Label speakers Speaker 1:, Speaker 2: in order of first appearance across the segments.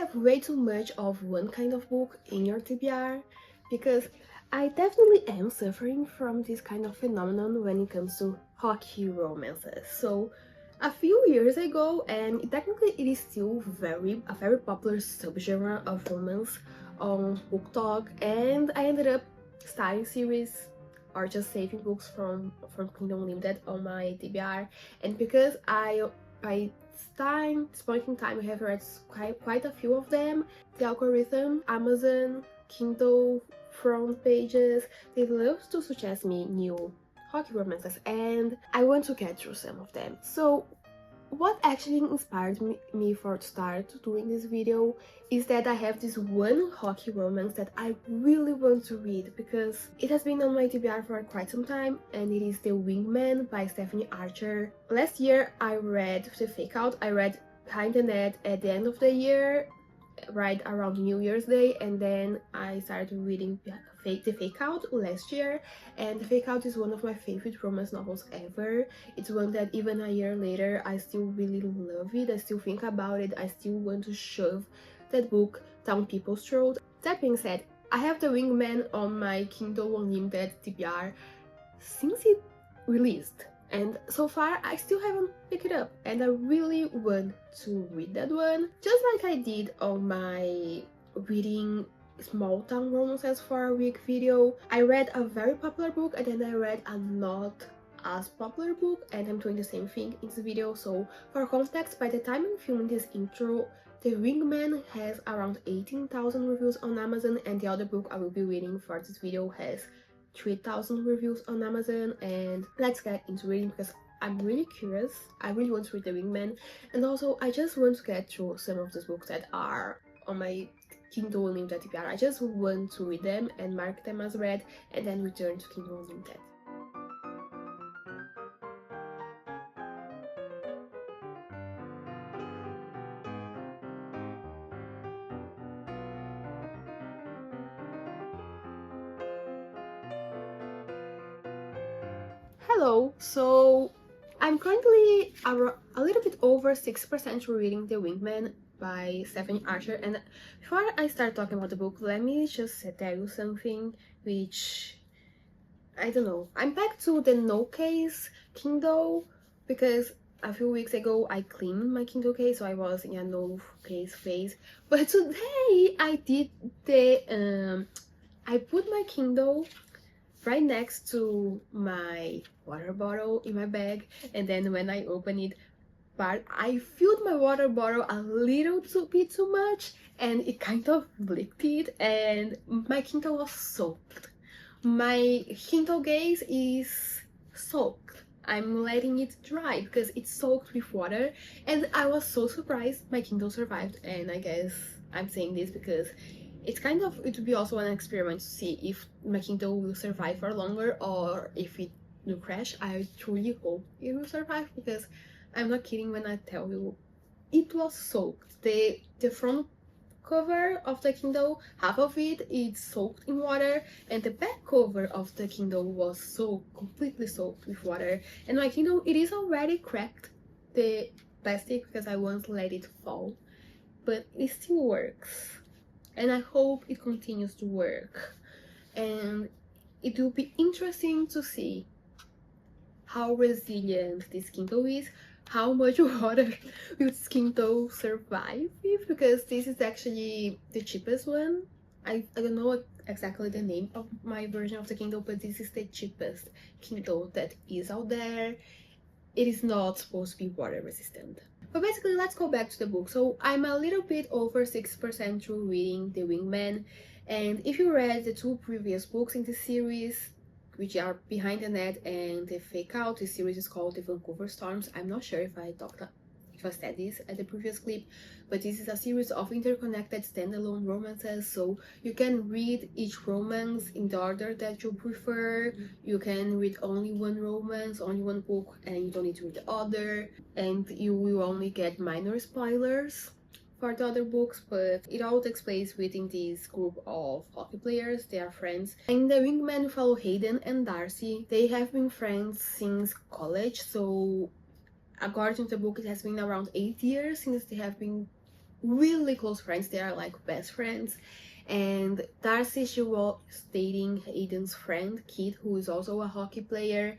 Speaker 1: have way too much of one kind of book in your TBR? Because I definitely am suffering from this kind of phenomenon when it comes to hockey romances. So a few years ago, and technically it is still a very popular subgenre of romance on Book Talk, and I ended up starting series or just saving books from Kingdom Limited on my TBR. And because by this point in time, we have read quite a few of them. The algorithm, Amazon, Kindle front pages, they love to suggest me new hockey romances, and I want to get through some of them. So what actually inspired me for to start doing this video is that I have this one hockey romance that I really want to read because it has been on my TBR for quite some time, and it is The Wingman by Stephanie Archer. Last year I read The Fake Out, I read Behind the Net at the end of the year, right around New Year's Day, and then I started reading The Fake Out last year, and The Fake Out is one of my favorite romance novels ever. It's one that even a year later I still really love it, I still think about it, I still want to shove that book down people's throats. That being said, I have The Wingman on my Kindle Unlimited TBR since it released, and so far I still haven't picked it up, and I really want to read that one, just like I did on my reading small town romances for a week video. I read a very popular book and then I read a not as popular book, and I'm doing the same thing in this video. So for context, by the time I'm filming this intro, The Wingman has around 18,000 reviews on Amazon, and the other book I will be reading for this video has 3,000 reviews on Amazon. And let's get into reading because I'm really curious. I really want to read The Wingman, and also I just want to get through some of these books that are on my Kindle Unlimited TBR. I just want to read them and mark them as read, and then return to Kindle Unlimited. Hello, so I'm currently a little bit over 6% reading The Wingman by Stephanie Archer, and before I start talking about the book, let me just tell you something which, I don't know, I'm back to the no case Kindle because a few weeks ago I cleaned my Kindle case, so I was in a no case phase, but today I did I put my Kindle right next to my water bottle in my bag, and then when I opened it, but I filled my water bottle a little bit too much, and it kind of leaked it, and my Kindle was soaked. My Kindle case is soaked. I'm letting it dry because it's soaked with water, and I was so surprised my Kindle survived. And I guess I'm saying this because it would be also an experiment to see if my Kindle will survive for longer or if it will crash. I truly hope it will survive because I'm not kidding when I tell you it was soaked. The front cover of the Kindle, half of it is soaked in water, and the back cover of the Kindle was completely soaked with water. And my Kindle, it is already cracked, the plastic, because I once let it fall, but it still works. And I hope it continues to work. And it will be interesting to see how resilient this Kindle is, how much water will this Kindle survive with, because this is actually the cheapest one. I don't know exactly the name of my version of the Kindle, but this is the cheapest Kindle that is out there. It is not supposed to be water resistant. But basically, let's go back to the book. So I'm a little bit over 6% through reading The Wingman, and if you read the two previous books in this series, which are Behind the Net and The Fake Out, this series is called The Vancouver Storms. I'm not sure if I said this at the previous clip, but this is a series of interconnected standalone romances, so you can read each romance in the order that you prefer. You can read only one romance, only one book, and you don't need to read the other, and you will only get minor spoilers for the other books, but it all takes place within this group of hockey players. They are friends. In The Wingman, we follow Hayden and Darcy. They have been friends since college, so according to the book, it has been around 8 years since they have been really close friends. They are like best friends. And Darcy, she was dating Aiden's friend Kit, who is also a hockey player,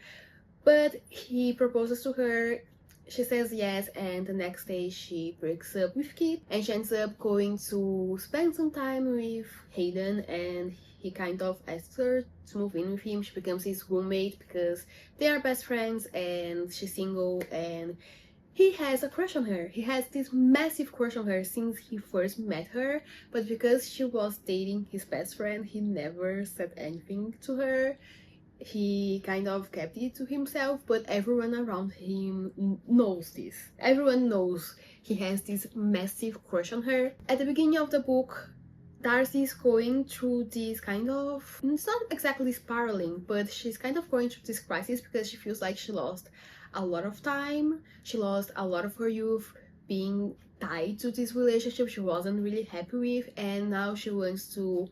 Speaker 1: but he proposes to her. She says yes, and the next day she breaks up with Kit, and she ends up going to spend some time with Hayden, and he kind of asks her to move in with him. She becomes his roommate because they are best friends, and she's single, and he has a crush on her. He has this massive crush on her since he first met her, but because she was dating his best friend, he never said anything to her. He kind of kept it to himself, but everyone around him knows this. Everyone knows he has this massive crush on her. At the beginning of the book, Darcy is going through this kind of, it's not exactly spiraling, but she's kind of going through this crisis because she feels like she lost a lot of time. She lost a lot of her youth being tied to this relationship she wasn't really happy with, and now she wants to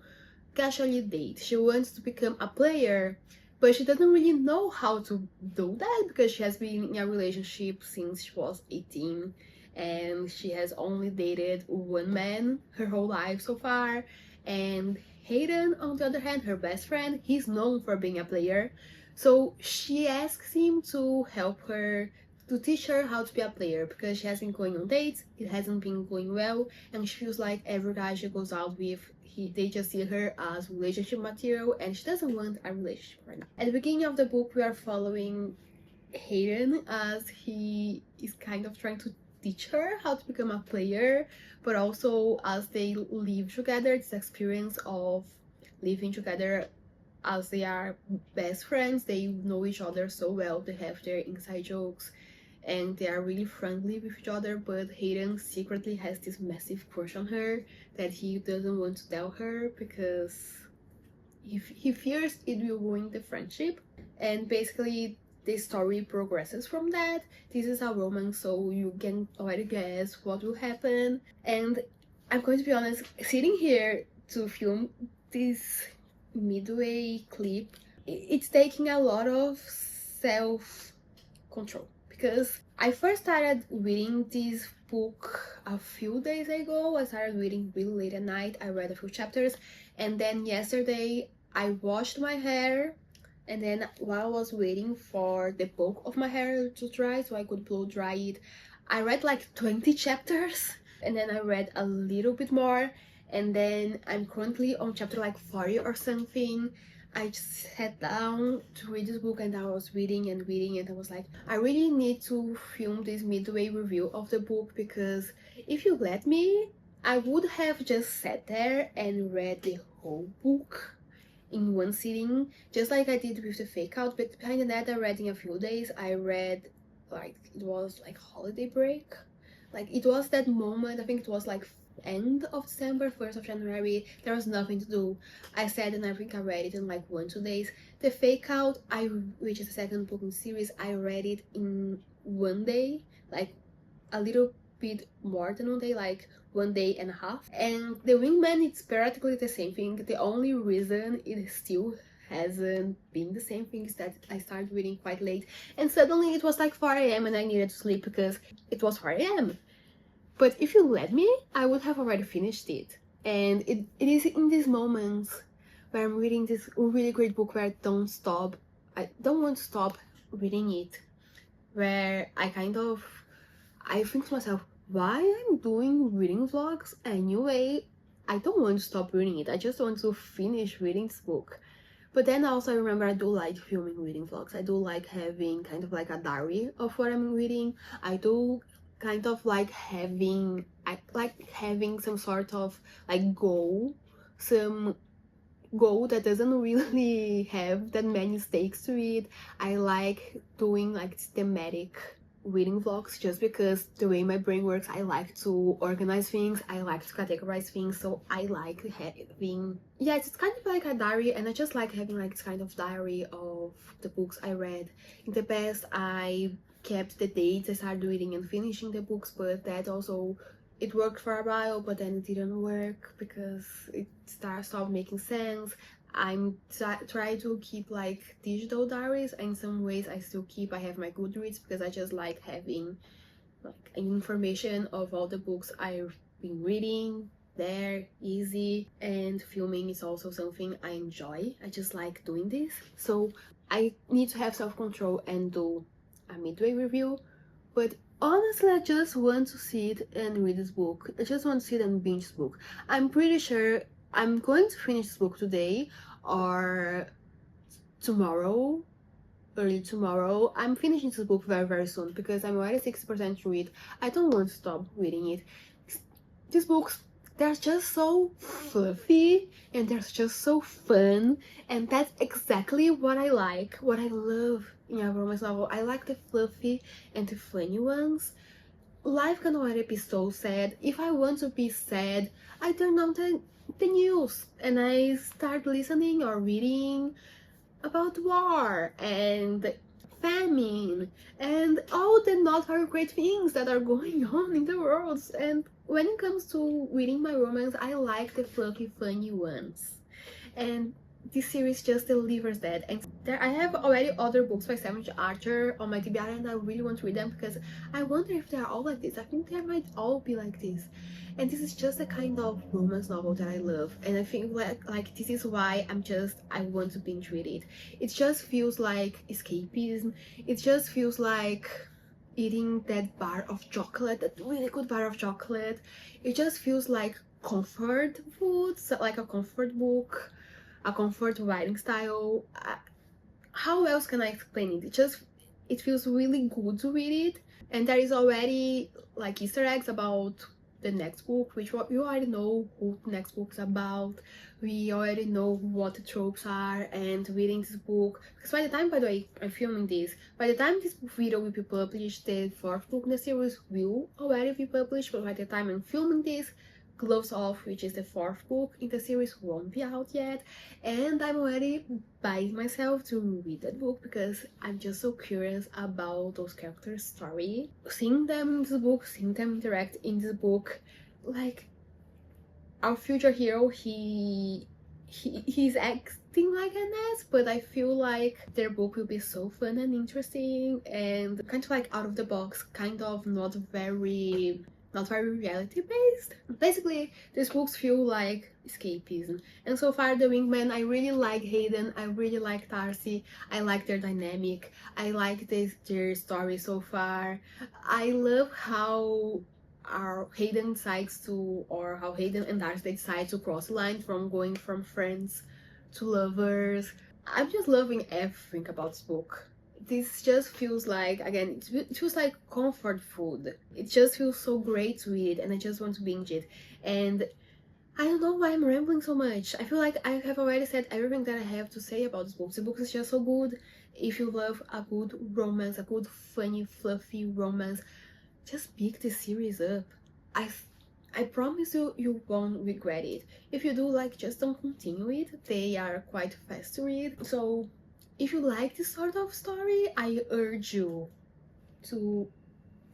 Speaker 1: casually date. She wants to become a player, but she doesn't really know how to do that because she has been in a relationship since she was 18 and she has only dated one man her whole life so far. And Hayden, on the other hand, her best friend, he's known for being a player, so she asks him to help her, to teach her how to be a player, because she has been going on dates, it hasn't been going well, and she feels like every guy she goes out with, they just see her as relationship material, and she doesn't want a relationship right now. At the beginning of the book, we are following Hayden as he is kind of trying to teach her how to become a player, but also as they live together, this experience of living together as they are best friends. They know each other so well, they have their inside jokes, and they are really friendly with each other, but Hayden secretly has this massive crush on her that he doesn't want to tell her because he fears it will ruin the friendship. And basically the story progresses from that. This is a romance, so you can already guess what will happen. And I'm going to be honest, sitting here to film this midway clip, it's taking a lot of self-control, because I first started reading this book a few days ago. I started reading really late at night. I read a few chapters, and then yesterday I washed my hair, and then while I was waiting for the bulk of my hair to dry so I could blow dry it, I read like 20 chapters, and then I read a little bit more, and then I'm currently on chapter like 40 or something. I just sat down to read this book, and I was reading and reading, and I was like, I really need to film this midway review of the book, because if you let me, I would have just sat there and read the whole book in one sitting, just like I did with the fake out. But behind that, I read in a few days. I read, like, it was like holiday break, like it was that moment, I think it was like end of December, 1st of January, there was nothing to do. I sat and I think I read it in like 1-2 days. The fake out, which is the second book in the series, I read it in one day, like a little bit more than 1 day, like 1 day and a half. And the Wingman, it's practically the same thing. The only reason it still hasn't been the same thing is that I started reading quite late, and suddenly it was like 4 a.m. and I needed to sleep because it was 4 a.m. But if you let me, I would have already finished it. And it is in these moments where I'm reading this really great book where I don't want to stop reading it, where I think to myself, why I'm doing reading vlogs anyway? I don't want to stop reading it, I just want to finish reading this book. But then also I remember I do like filming reading vlogs. I do like having kind of like a diary of what I'm reading. I do kind of like having some sort of like goal, some goal that doesn't really have that many stakes to it. I like doing like thematic reading vlogs just because the way my brain works, I like to organize things, I like to categorize things, so I like having, yeah, it's kind of like a diary, and I just like having like this kind of diary of the books I read. In the past, I kept the dates I started reading and finishing the books, but that also, it worked for a while, but then it didn't work because it stopped making sense. I'm trying to keep like digital diaries, and in some ways I still keep. I have my Goodreads because I just like having like information of all the books I been reading there, easy, and filming is also something I enjoy. I just like doing this. So I need to have self-control and do a midway review, but honestly, I just want to sit and read this book. I just want to sit and binge this book. I'm pretty sure I'm going to finish this book today or tomorrow, early tomorrow. I'm finishing this book very soon because I'm already 60% through it. I don't want to stop reading it. These books, they're just so fluffy and they're just so fun, and that's exactly what I like, what I love in a romance novel. I like the fluffy and the funny ones. Life can already be so sad. If I want to be sad, I turn on the news and I start listening or reading about war and famine and all the not very great things that are going on in the world. And when it comes to reading my romance, I like the fluffy, funny ones. And this series just delivers that. And I have already other books by Savage Archer on my TBR, and I really want to read them because I wonder if they're all like this. I think they might all be like this. And this is just a kind of romance novel that I love, and I think like this is why I want to binge read it. It just feels like escapism. It just feels like eating that bar of chocolate, that really good bar of chocolate. It just feels like comfort food, so like a comfort book, a comfort writing style. How else can I explain it? It feels really good to read it, and there is already like Easter eggs about the next book, which we already know who the next book's about. We already know what the tropes are, and reading this book, because by the time, by the way, I'm filming this, by the time this video will be published, the 4th book in the series will already be published, but by the time I'm filming this, Gloves Off, which is the 4th book in the series, won't be out yet, and I'm already buying myself to read that book because I'm just so curious about those characters' story. Seeing them in this book, seeing them interact in this book, like our future hero, he's acting like an ass, but I feel like their book will be so fun and interesting and kind of like out of the box, kind of not very reality based. Basically, these books feel like escapism. And so far, the Wingman, I really like Hayden, I really like Darcy, I like their dynamic, I like their story so far. I love how Hayden and Darcy decide to cross the line from going from friends to lovers. I'm just loving everything about this book. This just feels like, again, it feels like comfort food. It just feels so great to read, and I just want to binge it. And I don't know why I'm rambling so much. I feel like I have already said everything that I have to say about this book. The book is just so good. If you love a good romance, a good funny, fluffy romance, just pick this series up. I promise you won't regret it. If you do, like, just don't continue it. They are quite fast to read. So if you like this sort of story, I urge you to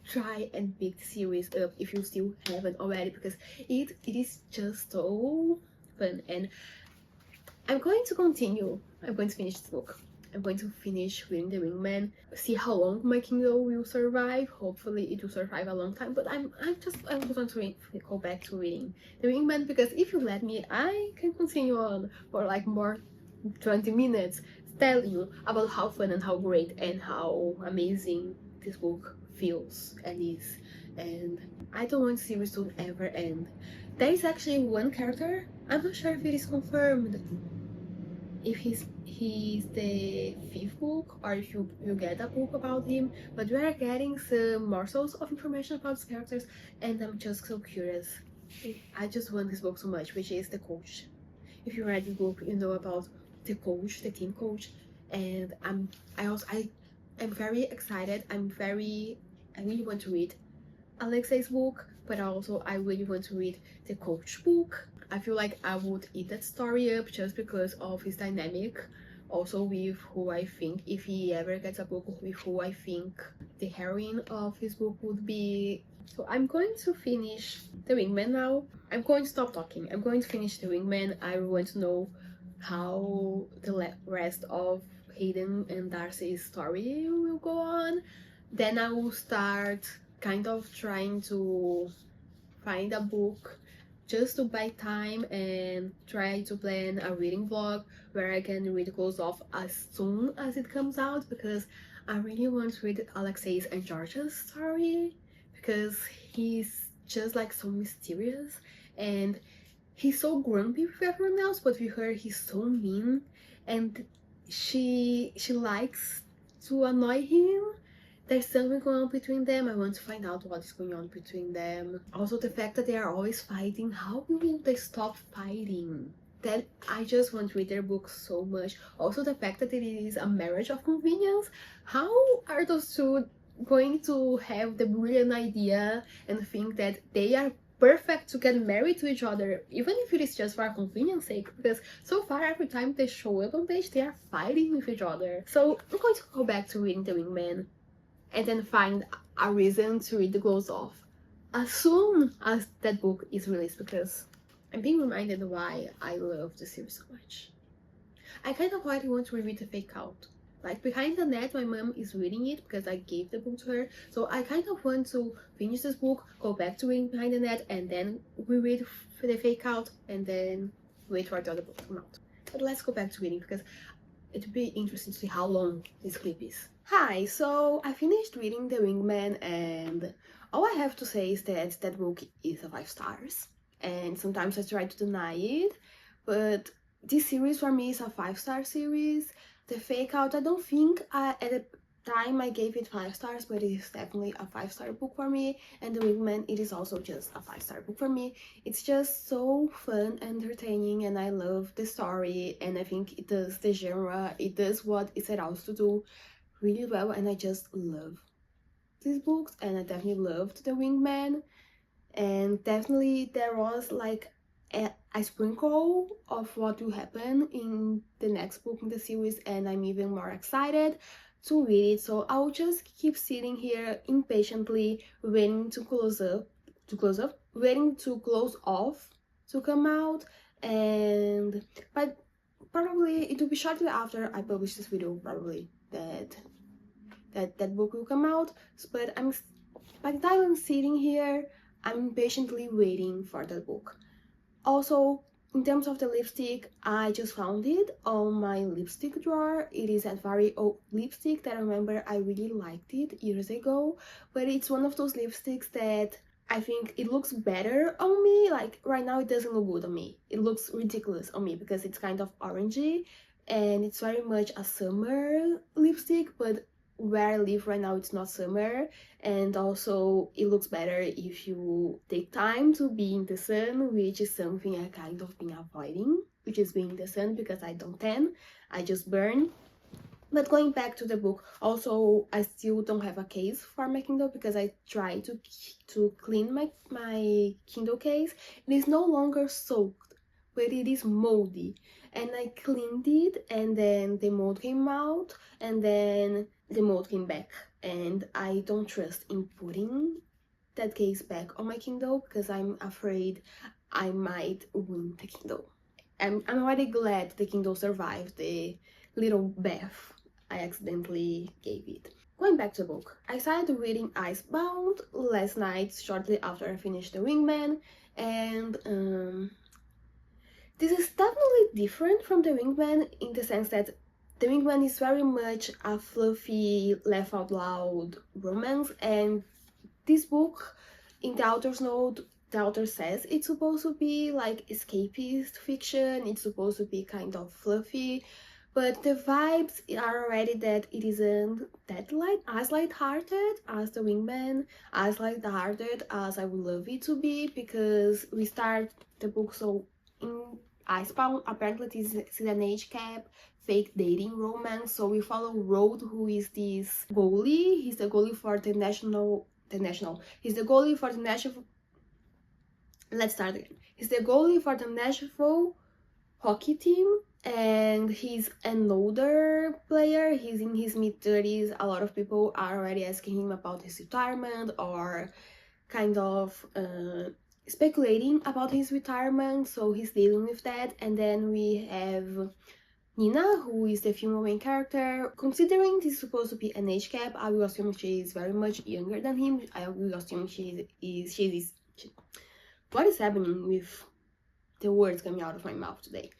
Speaker 1: try and pick the series up if you still haven't already, because it is just so fun. And I'm going to continue. I'm going to finish this book. I'm going to finish reading The Wingman, see how long my Kindle will survive. Hopefully it will survive a long time, but I just want to go back to reading The Wingman, because if you let me, I can continue on for like more 20 minutes telling you about how fun and how great and how amazing this book feels and is. And I don't want the series to ever end. There is actually one character, I'm not sure if it is confirmed, if he's the 5th book or if you get a book about him, but we are getting some morsels of information about these characters, and I'm just so curious. I just want this book so much, which is the coach. If you read the book, you know about the coach, the team coach, and I'm very excited. I really want to read Alexei's book, but also I really want to read the coach book. I feel like I would eat that story up just because of his dynamic, also with who I think, if he ever gets a book, with who I think the heroine of his book would be. So I'm going to finish The Wingman now. I'm going to stop talking. I'm going to finish The Wingman. I want to know how the rest of Hayden and Darcy's story will go on. Then I will start kind of trying to find a book just to buy time and try to plan a reading vlog where I can read Close Off as soon as it comes out, because I really want to read Alexei's and Georgia's story, because he's just like so mysterious and he's so grumpy with everyone else, but with her he's so mean, and she likes to annoy him. There's something going on between them. I want to find out what is going on between them. Also, the fact that they are always fighting. How will they stop fighting? That I just want to read their book so much. Also, the fact that it is a marriage of convenience. How are those two going to have the brilliant idea and think that they are perfect to get married to each other, even if it is just for convenience sake? Because so far, every time they show up on page, they are fighting with each other. So I'm going to go back to reading The Wingman and then find a reason to read The Close Off as soon as that book is released, because I'm being reminded why I love the series so much. I kind of already want to reread The Fake Out. Like, Behind the Net, my mom is reading it because I gave the book to her, so I kind of want to finish this book, go back to reading Behind the Net, and then reread The Fake Out, and then wait for the other book to come out. But let's go back to reading, because it would be interesting to see how long this clip is. Hi, so I finished reading The Wingman, and all I have to say is that that book is a 5 stars. And sometimes I try to deny it, but this series for me is a 5-star series. The Fake Out, I don't think at the time I gave it 5 stars, but it is definitely a 5-star book for me. And The Wingman, it is also just a 5-star book for me. It's just so fun, entertaining, and I love the story, and I think it does the genre, it does what it set out to do really well, and I just love these books, and I definitely loved The Wingman. And definitely there was like a sprinkle of what will happen in the next book in the series, and I'm even more excited to read it. So I'll just keep sitting here impatiently waiting to close off to come out. And but probably it will be shortly after I publish this video, probably that book will come out. But by the time I'm sitting here, I'm patiently waiting for that book. Also, in terms of the lipstick, I just found it on my lipstick drawer. It is a very old lipstick that I remember I really liked it years ago, but it's one of those lipsticks that I think it looks better on me. Like, right now it doesn't look good on me. It looks ridiculous on me because it's kind of orangey, and it's very much a summer lipstick, but where I live right now it's not summer, and also it looks better if you take time to be in the sun, which is something I kind of been avoiding, which is being in the sun, because I don't tan, I just burn. But going back to the book, also I still don't have a case for my Kindle, because I tried to clean my Kindle case. It is no longer soaked, but it is moldy, and I cleaned it, and then the mold came out, and then the mold came back, and I don't trust in putting that case back on my Kindle because I'm afraid I might ruin the Kindle. I'm already glad the Kindle survived the little bath I accidentally gave it. Going back to the book, I started reading Icebound last night, shortly after I finished The Wingman, and this is definitely different from The Wingman in the sense that The Wingman is very much a fluffy, laugh out loud romance, and this book, in the author's note, the author says it's supposed to be like escapist fiction, it's supposed to be kind of fluffy, but the vibes are already that it isn't that as light-hearted as The Wingman, as light-hearted as I would love it to be, because we start the book so in Icebound, apparently this is an age gap fake dating romance. So we follow Rode, who is this goalie. He's the goalie for the national. He's the goalie for the national. Let's start again. He's the goalie for the national hockey team, and he's an older player. He's in his mid-30s. A lot of people are already asking him about his retirement, or kind of speculating about his retirement, so he's dealing with that. And then we have Nina, who is the female main character. Considering this is supposed to be an age gap, I will assume she is very much younger than him. I will assume she is what is happening with the words coming out of my mouth today.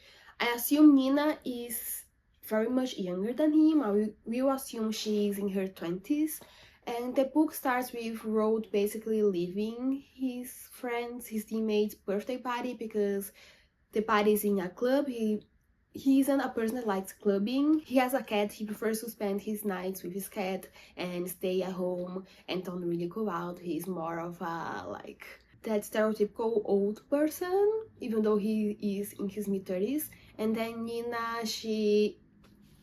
Speaker 1: I assume Nina is very much younger than him. I will assume she's in her 20s. And the book starts with Rod basically leaving his friends, his teammates' birthday party because the party is in a club. He isn't a person that likes clubbing. He has a cat. He prefers to spend his nights with his cat and stay at home and don't really go out. He's more of a like that stereotypical old person, even though he is in his mid-30s. And then Nina,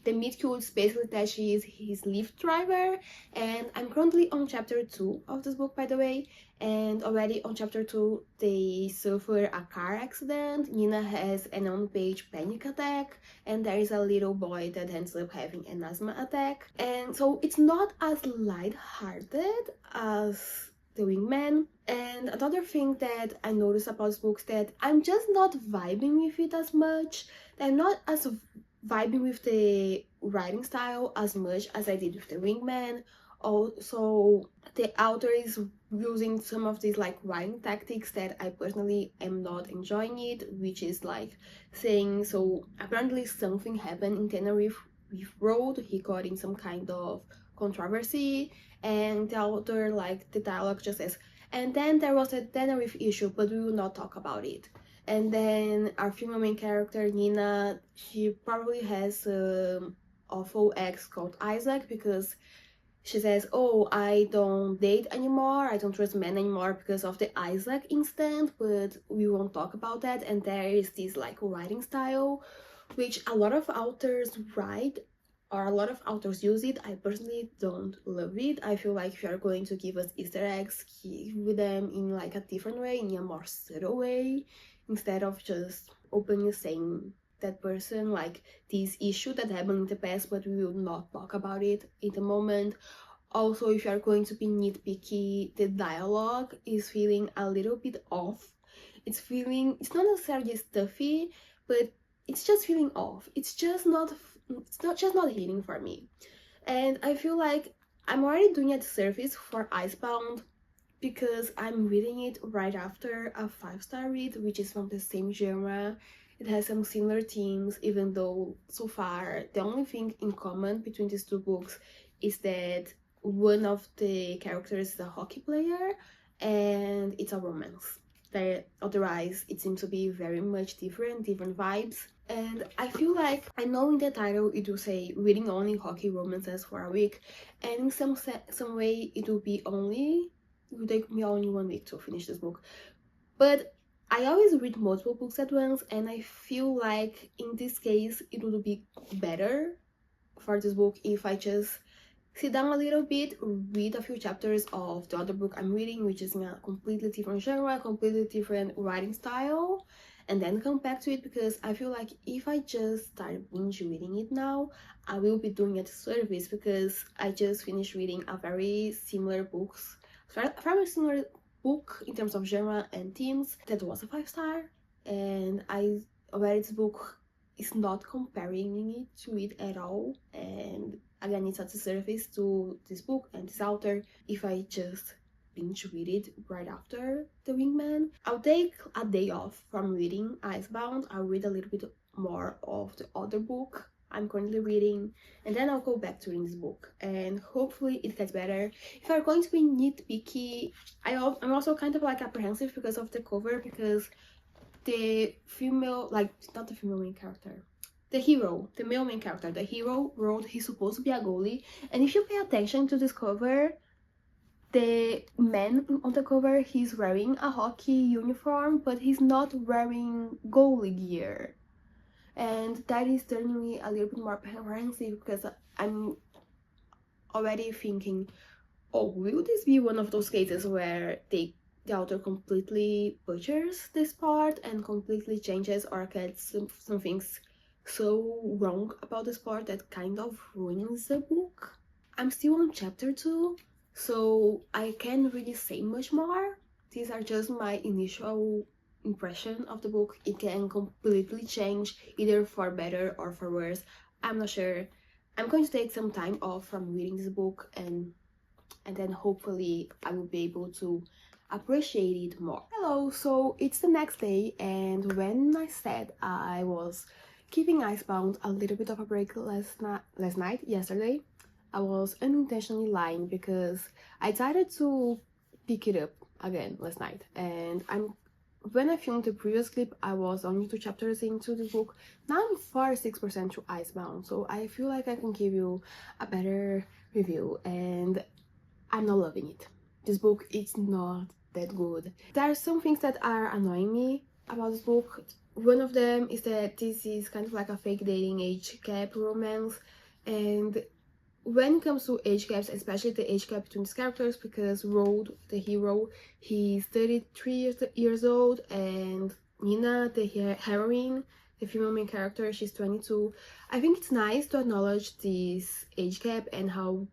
Speaker 1: the meet cute is basically that she is his Lyft driver, and I'm currently on chapter 2 of this book, by the way, and already on chapter 2 they suffer a car accident. Nina has an on-page panic attack, and there is a little boy that ends up having an asthma attack. And so it's not as light-hearted as the Wingman. And another thing that I noticed about this book is that I'm just not vibing with it as much. I'm not as vibing with the writing style as much as I did with the Wingman. Also, the author is using some of these like writing tactics that I personally am not enjoying it, which is like saying, so apparently something happened in Tenerife with Road, he got in some kind of controversy, and the author, like the dialogue just says, and then there was a Tenerife issue, but we will not talk about it. And then our female main character, Nina, she probably has an awful ex called Isaac because she says, oh, I don't date anymore, I don't trust men anymore because of the Isaac incident, but we won't talk about that. And there is this like writing style which a lot of authors write, or a lot of authors use it. I personally don't love it. I feel like if you're going to give us Easter eggs, give them in like a different way, in a more subtle way, instead of just openly saying that person like this issue that happened in the past, but we will not talk about it in the moment. Also, if you're going to be nitpicky, the dialogue is feeling a little bit off. It's not necessarily stuffy, but it's just feeling off. It's just not hitting for me. And I feel like I'm already doing a disservice for Icebound because I'm reading it right after a 5-star read, which is from the same genre. It has some similar themes, even though so far the only thing in common between these two books is that one of the characters is a hockey player and it's a romance. Otherwise, it seems to be very much different vibes. And I feel like, I know in the title it will say reading only hockey romances for a week, and in some way it will take me only 1 week to finish this book. But I always read multiple books at once, and I feel like in this case it would be better for this book if I just sit down a little bit, read a few chapters of the other book I'm reading, which is in a completely different genre, completely different writing style, and then come back to it, because I feel like if I just start binge reading it now, I will be doing a disservice, because I just finished reading a very similar book in terms of genre and themes that was a 5-star, and I read this book is not comparing it to it at all, and again, it's a disservice to this book and this author if I just binge read it right after The Wingman. I'll take a day off from reading Icebound. I'll read a little bit more of the other book I'm currently reading, and then I'll go back to reading this book, and hopefully it gets better. If I'm going to be nitpicky, I'm also kind of like apprehensive because of the cover, because the female, like, not the female main character, the hero, the male main character, the hero wrote he's supposed to be a goalie, and if you pay attention to this cover, the man on the cover, he's wearing a hockey uniform, but he's not wearing goalie gear, and that is turning me a little bit more apprehensive, because I'm already thinking, oh, will this be one of those cases where the author completely butchers this part and completely changes or gets some things so wrong about this part that kind of ruins the book? I'm still on chapter 2, so I can't really say much more. These are just my initial impression of the book. It can completely change, either for better or for worse. I'm not sure. I'm going to take some time off from reading this book, and then hopefully I will be able to appreciate it more. Hello, so it's the next day, and when I said I was keeping Icebound a little bit of a break yesterday, I was unintentionally lying because I decided to pick it up again last night, and when I filmed the previous clip, I was only 2 chapters into the book. Now I'm 46% through Icebound, so I feel like I can give you a better review, and I'm not loving it. This book is not that good. There are some things that are annoying me about this book. One of them is that this is kind of like a fake dating age gap romance, and when it comes to age gaps, especially the age gap between these characters, because Road, the hero, he's 33 years old, and Nina, the heroine, the female main character, she's 22. I think it's nice to acknowledge this age gap and how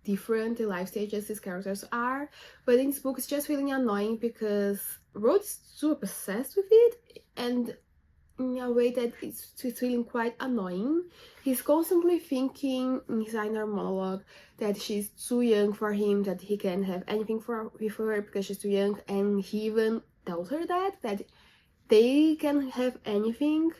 Speaker 1: different the life stages these characters are, but in this book it's just feeling annoying because Road's super obsessed with it, and in a way that it's feeling quite annoying. He's constantly thinking in his inner monologue that she's too young for him, that he can't have anything with her because she's too young, and he even tells her that they can have anything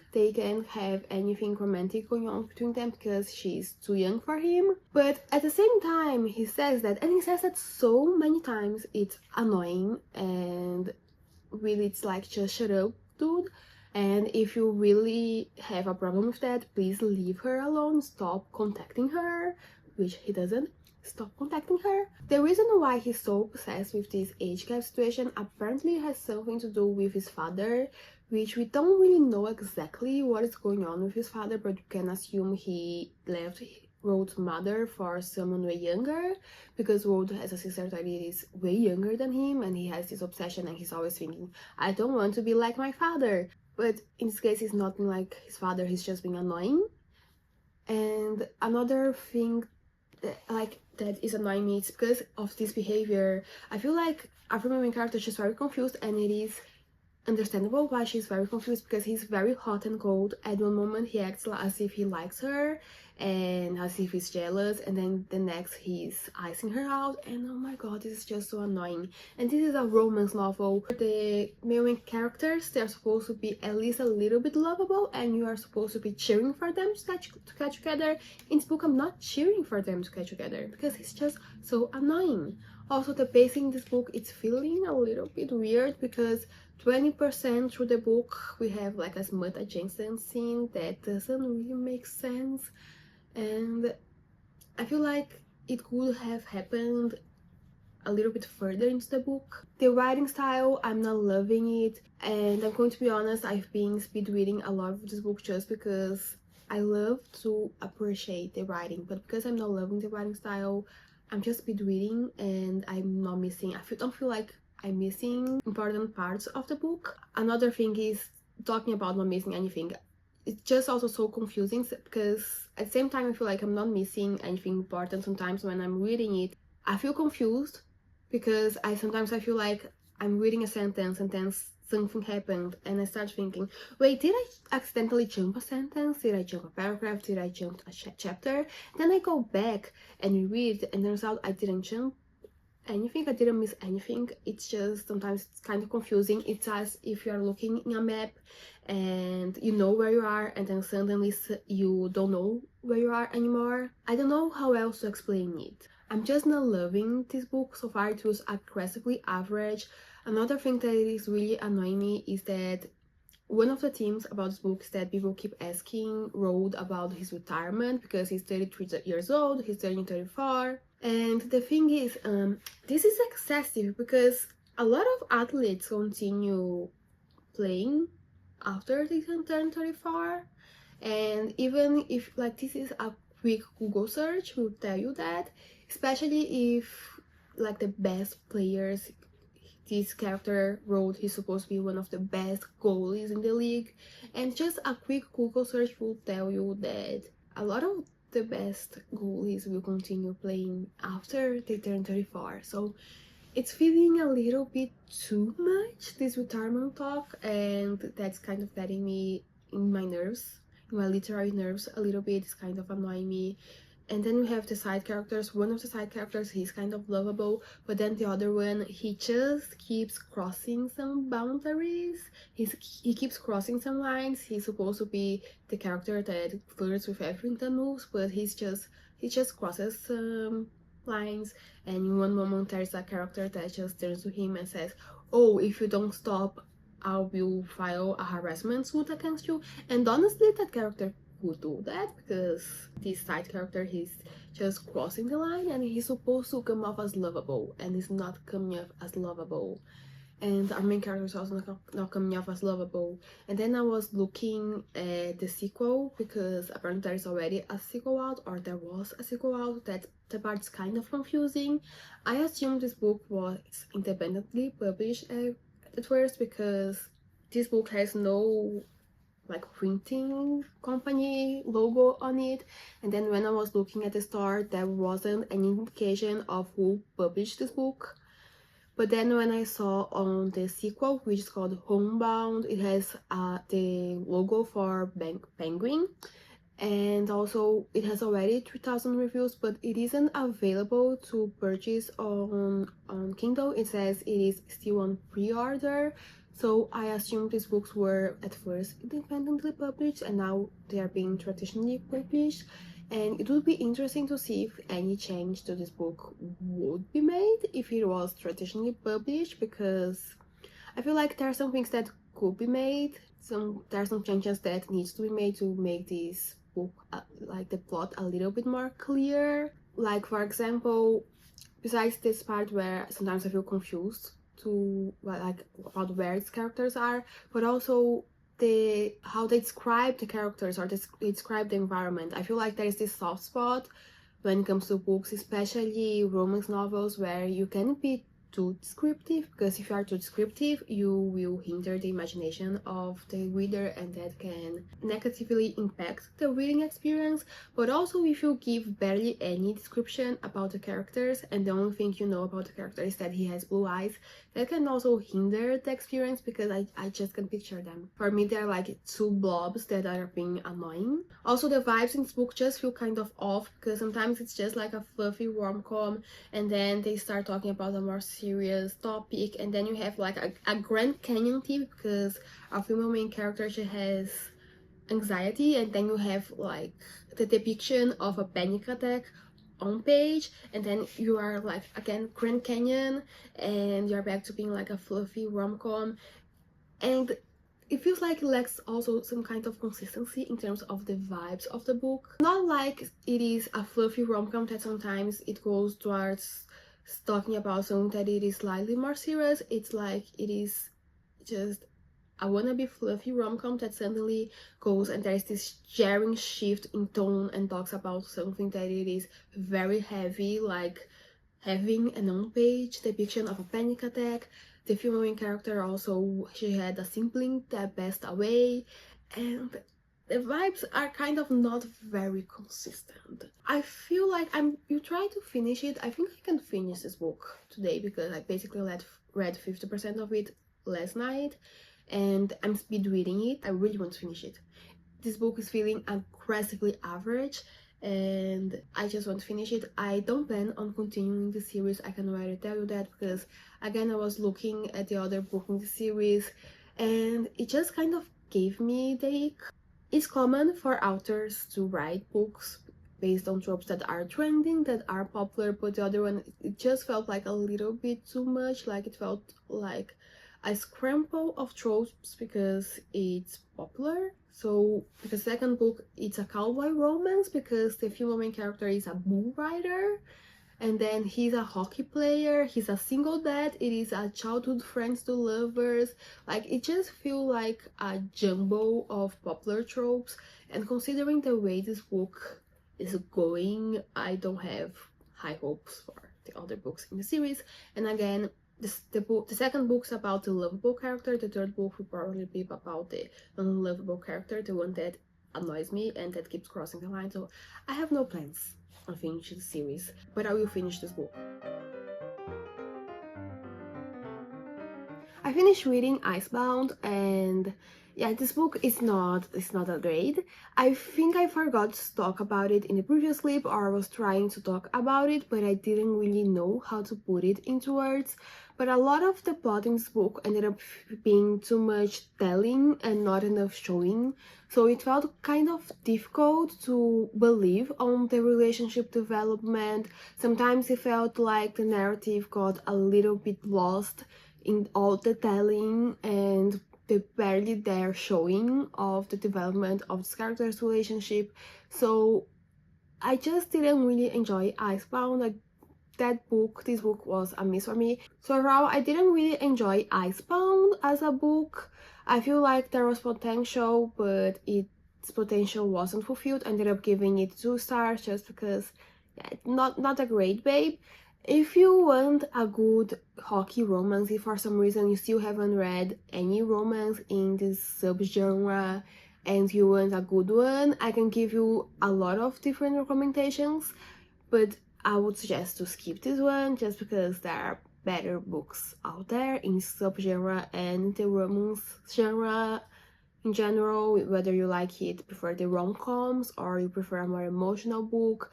Speaker 1: romantic going on between them because she's too young for him. But at the same time, he says that, and he says that so many times, it's annoying, and really it's like, just shut up, dude. And if you really have a problem with that, please leave her alone, stop contacting her, which he doesn't. Stop contacting her. The reason why he's so obsessed with this age gap situation apparently has something to do with his father, which we don't really know exactly what is going on with his father, but you can assume he left Road's mother for someone way younger, because Road has a sister that is way younger than him, and he has this obsession, and he's always thinking, I don't want to be like my father. But in this case, he's not being like his father, he's just being annoying. And another thing that is annoying me, it's because of this behavior. I feel like our main character, she's very confused, and it is understandable why she's very confused, because he's very hot and cold. At one moment he acts as if he likes her and as if he's jealous, and then the next he's icing her out, and oh my god, this is just so annoying. And this is a romance novel. The main characters, they're supposed to be at least a little bit lovable, and you are supposed to be cheering for them to catch together. In this book, I'm not cheering for them to catch together because it's just so annoying. Also, the pacing in this book, it's feeling a little bit weird because 20% through the book we have like a smut adjacent scene that doesn't really make sense, and I feel like it could have happened a little bit further into the book. The writing style, I'm not loving it, and I'm going to be honest, I've been speed reading a lot of this book just because I love to appreciate the writing, but because I'm not loving the writing style, I'm just speed reading, and I'm not missing, don't feel like I'm missing important parts of the book. Another thing is, talking about not missing anything, it's just also so confusing because at the same time I feel like I'm not missing anything important. Sometimes when I'm reading it, I feel confused because sometimes I feel like I'm reading a sentence and then something happened and I start thinking, wait, did I accidentally jump a sentence? Did I jump a paragraph? Did I jump a chapter? Then I go back and read, and turns out I didn't jump anything, I didn't miss anything. It's just sometimes it's kind of confusing. It's as if you are looking in a map and you know where you are, and then suddenly you don't know where you are anymore. I don't know how else to explain it. I'm just not loving this book so far. It was aggressively average. Another thing that is really annoying me is that one of the themes about this book is that people keep asking Road about his retirement because he's 33 years old, he's turning 34. And the thing is, this is excessive because a lot of athletes continue playing after they turn 34. And even if like this is a quick Google search will tell you that, especially if like the best players, this character Road, he's supposed to be one of the best goalies in the league, and just a quick Google search will tell you that a lot of the best goalies will continue playing after they turn 34. So it's feeling a little bit too much, this retirement talk, and that's kind of getting me in my nerves, in my literary nerves a little bit. It's kind of annoying me, and then we have the side characters. One of the side characters, he's kind of lovable, but then the other one, he just keeps crossing some boundaries. He keeps crossing some lines. He's supposed to be the character that flirts with everything that moves, but he just crosses some lines. And in one moment there's a character that just turns to him and says, "Oh, if you don't stop, I will file a harassment suit against you." And honestly, that character would do that, because this side character, he's just crossing the line and he's supposed to come off as lovable, and he's not coming off as lovable. And our main character is also not coming off as lovable. And then I was looking at the sequel, because apparently there is already a sequel out, or there was a sequel out. That the part's kind of confusing. I assumed this book was independently published at first, because this book has no like printing company logo on it. And then when I was looking at the store, there wasn't any indication of who published this book. But then when I saw on the sequel, which is called Homebound, it has the logo for Penguin, and also it has already 3,000 reviews, but it isn't available to purchase on Kindle. It says it is still on pre-order. So I assume these books were at first independently published and now they are being traditionally published. And it would be interesting to see if any change to this book would be made if it was traditionally published, because I feel like there are some things that could be made. There are some changes that needs to be made to make this book, like the plot, a little bit more clear. Like, for example, besides this part where sometimes I feel confused about where its characters are, but also how they describe the characters, or they describe the environment. I feel like there is this soft spot when it comes to books, especially romance novels, where you can be too descriptive, because if you are too descriptive, you will hinder the imagination of the reader, and that can negatively impact the reading experience. But also, if you give barely any description about the characters, and the only thing you know about the character is that he has blue eyes, that can also hinder the experience, because I just can picture them. For me, they're like two blobs that are being annoying. Also, the vibes in this book just feel kind of off, because sometimes it's just like a fluffy rom-com, and then they start talking about a more serious topic, and then you have like a Grand Canyon theme, because our female main character, she has anxiety, and then you have like the depiction of a panic attack on page, and then you are like again Grand Canyon, and you're back to being like a fluffy rom-com, and it feels like it lacks also some kind of consistency in terms of the vibes of the book. Not like it is a fluffy rom-com that sometimes it goes towards talking about something that it is slightly more serious. It's like it is just a wannabe fluffy rom-com that suddenly goes and there's this jarring shift in tone and talks about something that it is very heavy, like having an on-page depiction of a panic attack. The female character also, she had a sibling that passed away, and the vibes are kind of not very consistent. I feel like you try to finish it. I think I can finish this book today, because I basically read 50% of it last night, and I'm speed reading it. I really want to finish it. This book is feeling aggressively average, and I just want to finish it. I don't plan on continuing the series, I can already tell you that, because again, I was looking at the other book in the series, and it just kind of gave me the ick. It's common for authors to write books based on tropes that are trending, that are popular, but the other one, it just felt like a little bit too much. Like, it felt like a scramble of tropes because it's popular. So the second book, it's a cowboy romance, because the female main character is a bull rider, and then he's a hockey player, he's a single dad, it is a childhood friends to lovers. Like, it just feels like a jumble of popular tropes, and considering the way this book is going, I don't have high hopes for the other books in the series. And again, the second book's about the lovable character, the third book will probably be about the unlovable character, the one that annoys me and that keeps crossing the line. So I have no plans on finishing the series, but I will finish this book. I finished reading Icebound, and Yeah, this book is not that great. I think I forgot to talk about it in the previous clip, or I was trying to talk about it, but I didn't really know how to put it into words. But a lot of the plot in this book ended up being too much telling and not enough showing, so it felt kind of difficult to believe on the relationship development. Sometimes it felt like the narrative got a little bit lost in all the telling and the barely there showing of the development of this character's relationship. So I just didn't really enjoy Icebound. Like this book was a miss for me. So overall, I didn't really enjoy Icebound as a book. I feel like there was potential, but its potential wasn't fulfilled. I ended up giving it 2 stars just because, yeah, not a great babe. If you want a good hockey romance, if for some reason you still haven't read any romance in this subgenre and you want a good one, I can give you a lot of different recommendations, but I would suggest to skip this one just because there are better books out there in subgenre and the romance genre in general, whether you prefer the rom-coms or you prefer a more emotional book.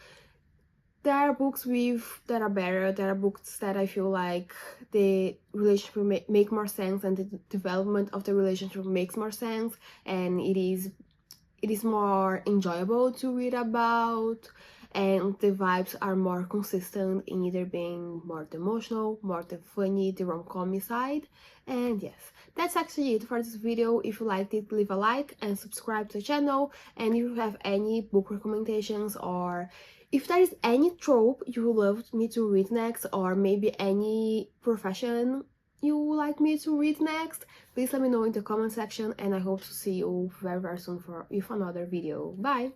Speaker 1: There are books that are better. There are books that I feel like the relationship make more sense and the development of the relationship makes more sense, and it is more enjoyable to read about, and the vibes are more consistent in either being more the emotional, more the funny, the rom-com side. And yes, that's actually it for this video. If you liked it, leave a like and subscribe to the channel. And if you have any book recommendations, or if there is any trope you would love me to read next, or maybe any profession you would like me to read next, please let me know in the comment section, and I hope to see you very soon with another video. Bye!